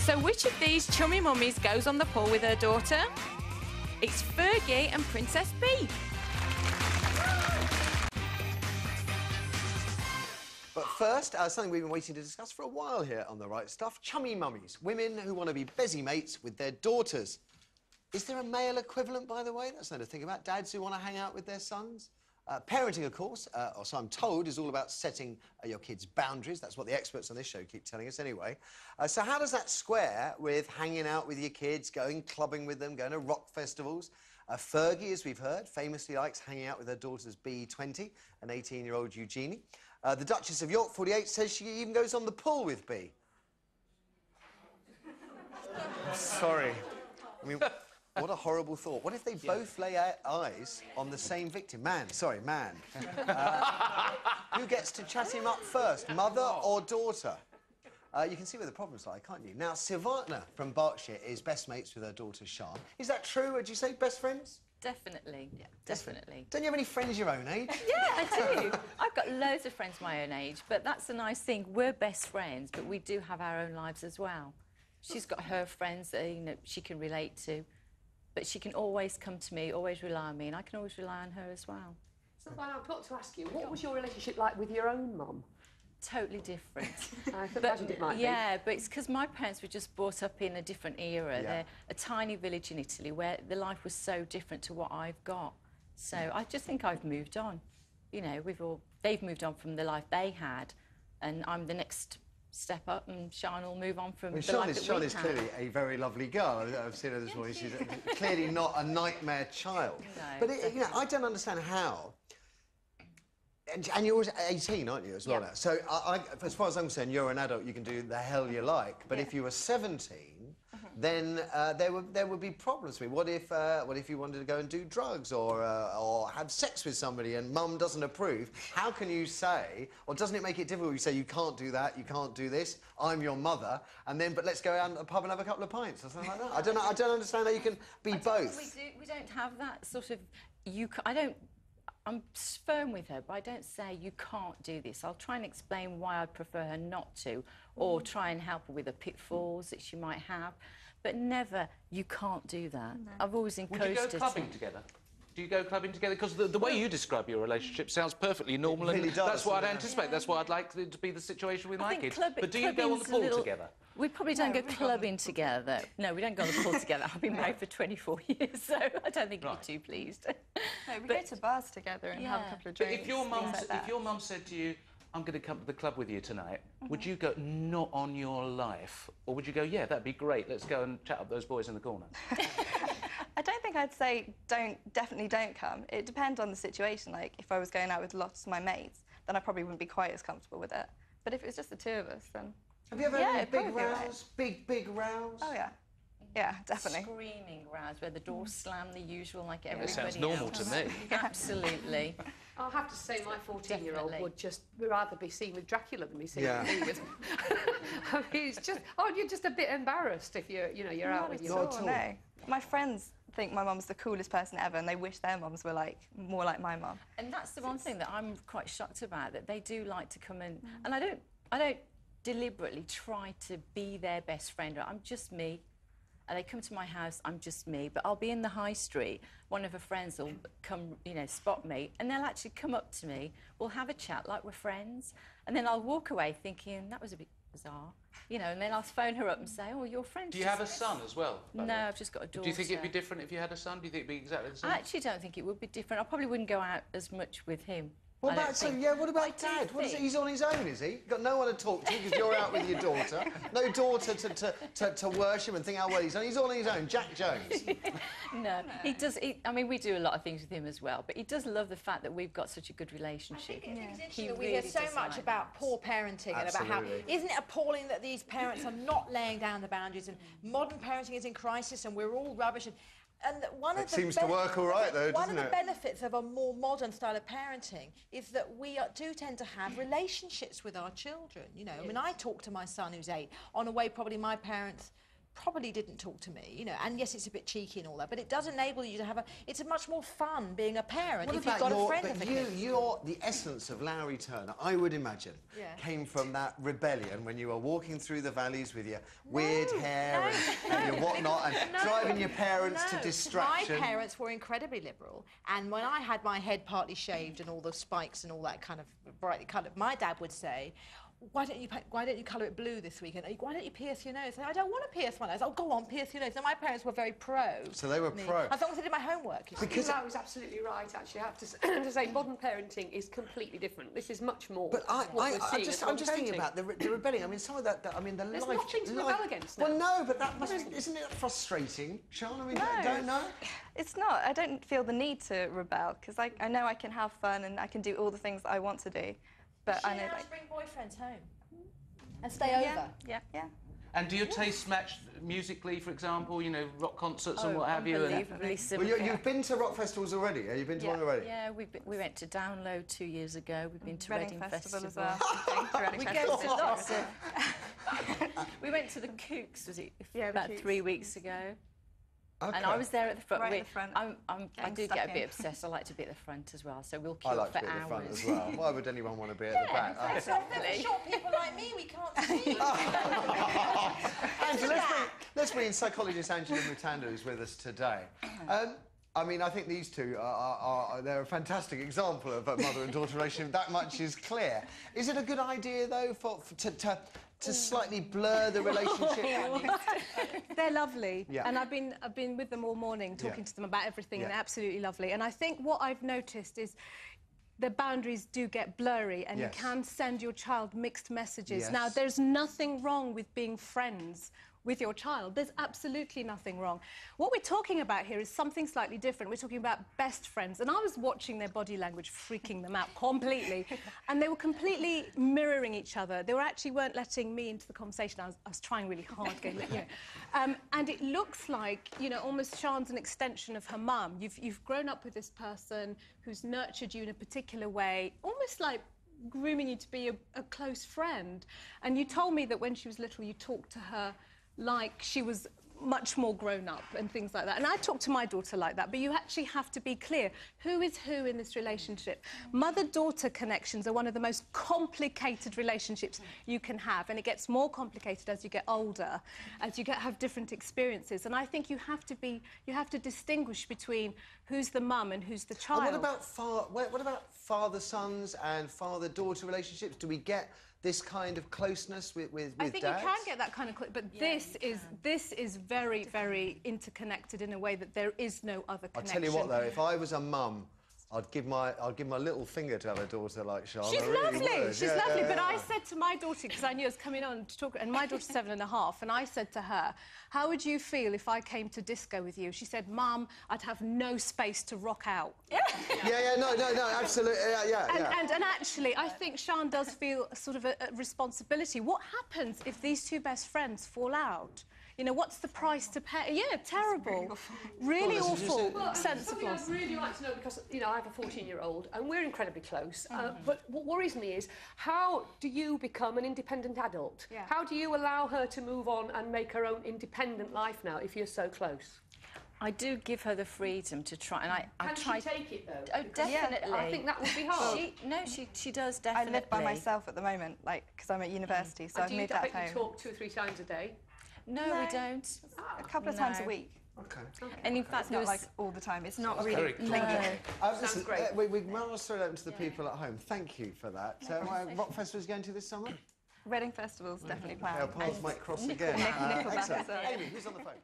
So which of these chummy mummies goes on the pool with her daughter? It's Fergie and Princess B. But first, something we've been waiting to discuss for a while here on The Right Stuff. Chummy mummies. Women who want to be busy mates with their daughters. Is there a male equivalent, by the way? That's something to think about. Dads who want to hang out with their sons. Parenting, of course, or so I'm told, is all about setting your kids' boundaries. That's what the experts on this show keep telling us anyway. So how does that square with hanging out with your kids, going clubbing with them, going to rock festivals? Fergie, as we've heard, famously likes hanging out with her daughters B20 and 18-year-old Eugenie. The Duchess of York, 48, says she even goes on the pool with B. Sorry. I mean, what a horrible thought. What if they both lay eyes on the same victim? Man. Who gets to chat him up first, mother or daughter? You can see where the problems lie, can't you? Now, Silvana from Berkshire is best mates with her daughter, Sian. Is that true? Would you say best friends? Definitely, yeah, definitely. Don't you have any friends your own age? Yeah, I do. I've got loads of friends my own age, but that's the nice thing. We're best friends, but we do have our own lives as well. She's got her friends that, you know, she can relate to, but she can always come to me, always rely on me, and I can always rely on her as well. So, well, I've got to ask you, what was your relationship like with your own mum? Totally different. I imagined it might be. Yeah, but it's because my parents were just brought up in a different era. They're a tiny village in Italy where the life was so different to what I've got. So I just think I've moved on. You know, they've moved on from the life they had, and I'm the next step up, and Sian will move on from the life that we had. Sian is clearly a very lovely girl. I've seen her this morning. She's clearly not a nightmare child. No, but, you know, I don't understand how... And you're 18, aren't you, as well now? So, as far as I'm concerned, you're an adult, you can do the hell you like. But if you were 17, then there would be problems for me. What if you wanted to go and do drugs or have sex with somebody and mum doesn't approve? How can you say, or doesn't it make it difficult? You say, you can't do that, you can't do this, I'm your mother, and then, but let's go out to the pub and have a couple of pints or something like that. I don't understand how you can be both. We don't have that sort of... I'm firm with her, but I don't say you can't do this. I'll try and explain why I'd prefer her not to, or try and help her with the pitfalls that she might have, but never, you can't do that. No. I've always encouraged her to... Would you go clubbing together? Do you go clubbing together? Because the way you describe your relationship sounds perfectly normal, really and that's what I'd anticipate. Yeah. That's what I'd like to be the situation with my kids. But do you go on the pool together? We probably don't go clubbing together. No, we don't go on the pool together. I've been married for 24 years, so I don't think you'd be too pleased. No, we go to bars together and have a couple of drinks. But if your mum said to you, I'm going to come to the club with you tonight, would you go, not on your life? Or would you go, yeah, that'd be great, let's go and chat up those boys in the corner? I don't think I'd say definitely don't come. It depends on the situation. Like, if I was going out with lots of my mates, then I probably wouldn't be quite as comfortable with it. But if it was just the two of us, then... Have you ever had any big rows? Big rows? Oh, yeah. Yeah, definitely. Screaming rows where the doors slam, the usual, like everybody else. It sounds normal to me. Absolutely. I'll have to say my 14-year-old would just rather be seen with Dracula than be seen with me. With... I mean, it's just... Oh, you're just a bit embarrassed if you're out with your... No. My friends think my mum's the coolest person ever, and they wish their mums were more like my mum. And that's the one thing that I'm quite shocked about, that they do like to come in, and I don't deliberately try to be their best friend. I'm just me. And they come to my house, I'm just me, but I'll be in the high street, one of her friends will come, you know, spot me, and they'll actually come up to me, we'll have a chat like we're friends, and then I'll walk away thinking, that was a bit bizarre, you know, and then I'll phone her up and say, oh, your friend... Do you have a son as well? No, I've just got a daughter. Do you think it'd be different if you had a son? Do you think it'd be exactly the same? I actually don't think it would be different. I probably wouldn't go out as much with him. What about Dad? What is it? He's on his own, is he? You've got no one to talk to because you're out with your daughter. No daughter to worship and think how well he's on. He's on his own, Jack Jones. No, he does... I mean, we do a lot of things with him as well, but he does love the fact that we've got such a good relationship. I think it's interesting that we hear so much about poor parenting and about how... Isn't it appalling that these parents are not laying down the boundaries, and modern parenting is in crisis and we're all rubbish, and it seems to work all right, though, doesn't it? One of the benefits of a more modern style of parenting is that we do tend to have relationships with our children, you know. I mean, I talk to my son, who's 8, on a way probably my parents probably didn't talk to me, you know, and yes, it's a bit cheeky and all that, but it does enable you to have it's a much more fun being a parent if you've got a friend of the kids. The essence of Lowry Turner, I would imagine, came from that rebellion when you were walking through the valleys with your weird hair and your whatnot and driving your parents to distraction. My parents were incredibly liberal, and when I had my head partly shaved and all the spikes and all that kind of brightly coloured, my dad would say, why don't you colour it blue this weekend? Why don't you pierce your nose? I don't want to pierce my nose. Oh, go on, pierce your nose. So my parents were very pro. So they were pro. As long as I did my homework. Because that was absolutely right, actually. I have to say, modern parenting is completely different. This is much more. But I'm just thinking about the rebellion. I mean, some of that. I mean, There's nothing to rebel against. Well, no, but that isn't it frustrating, Sean? I mean, don't know. It's not. I don't feel the need to rebel because I know I can have fun and I can do all the things that I want to do. But I know, to bring boyfriends home and stay over. Yeah. And do your tastes match musically, for example? You know, rock concerts and what have you? Unbelievably similar. Well, you've been to rock festivals already. Have you been to one already? Yeah, we went to Download 2 years ago. We've been to Reading Reading Festival Festival. as well. We go to lots of. We went to the Kooks, was it? About 3 weeks ago. Okay. And I was there at the front. Right at the front. I do get a bit obsessed. I like to be at the front as well, so we'll queue I like for to be at the front hours. as well. Why would anyone want to be at the back? Definitely. Short people like me, we can't see. Angela, let's bring in psychologist Angela Mutanda, who's with us today. I mean, I think these two they're a fantastic example of a mother and daughter relationship. That much is clear. Is it a good idea, though, to slightly blur the relationship? They're lovely, Yeah. and I've been with them all morning, talking to them about everything, and they're absolutely lovely. And I think what I've noticed is the boundaries do get blurry, and you can send your child mixed messages. Yes. Now, there's nothing wrong with being friends with your child. There's absolutely nothing wrong. What we're talking about here is something slightly different. We're talking about best friends. And I was watching their body language, freaking them out completely. And they were completely mirroring each other. They weren't letting me into the conversation. I was trying really hard, and it looks like, you know, almost Sian's an extension of her mum. You've grown up with this person who's nurtured you in a particular way, almost like grooming you to be a close friend. And you told me that when she was little, you talked to her like she was much more grown up and things like that. And I talk to my daughter like that, but you actually have to be clear. Who is who in this relationship? Mother-daughter connections are one of the most complicated relationships you can have, and it gets more complicated as you get older, as you have different experiences. And I think you have to distinguish between who's the mum and who's the child. And what about father-sons and father-daughter relationships? Do we get this kind of closeness with I think dads? you can get that kind of but this is very, very interconnected in a way that there is no other connection. I'll tell you what, though, if I was a mum, I'd give my little finger to have a daughter like Charlotte. She's lovely. She's lovely. But I said to my daughter, because I knew I was coming on to talk, and my daughter's 7.5, and I said to her, "How would you feel if I came to disco with you?" She said, "Mum, I'd have no space to rock out." No, absolutely, And actually, I think Sian does feel sort of a responsibility. What happens if these two best friends fall out? You know, what's the price to pay? Yeah, terrible. Really awful. Sensible. Something I'd really like to know, because, you know, I have a 14-year-old and we're incredibly close. But what worries me is, how do you become an independent adult? Yeah. How do you allow her to move on and make her own independent life now if you're so close? I do give her the freedom to try, and I try. Can she take it, though? Oh, definitely. I think that would be hard. She does definitely. I live by myself at the moment, like, because I'm at university, so I've moved out of home. Do you talk 2 or 3 times a day? No, we don't. A couple of times a week. Okay. And in fact, It's not like all the time. It's not really Sounds Listen, great. we must throw it open to the people at home. Thank you for that. Rock Festival is going to this summer? Reading Festival's definitely Our planned. paths might cross again. Nickelback Excellent. as well. Amy, who's on the phone?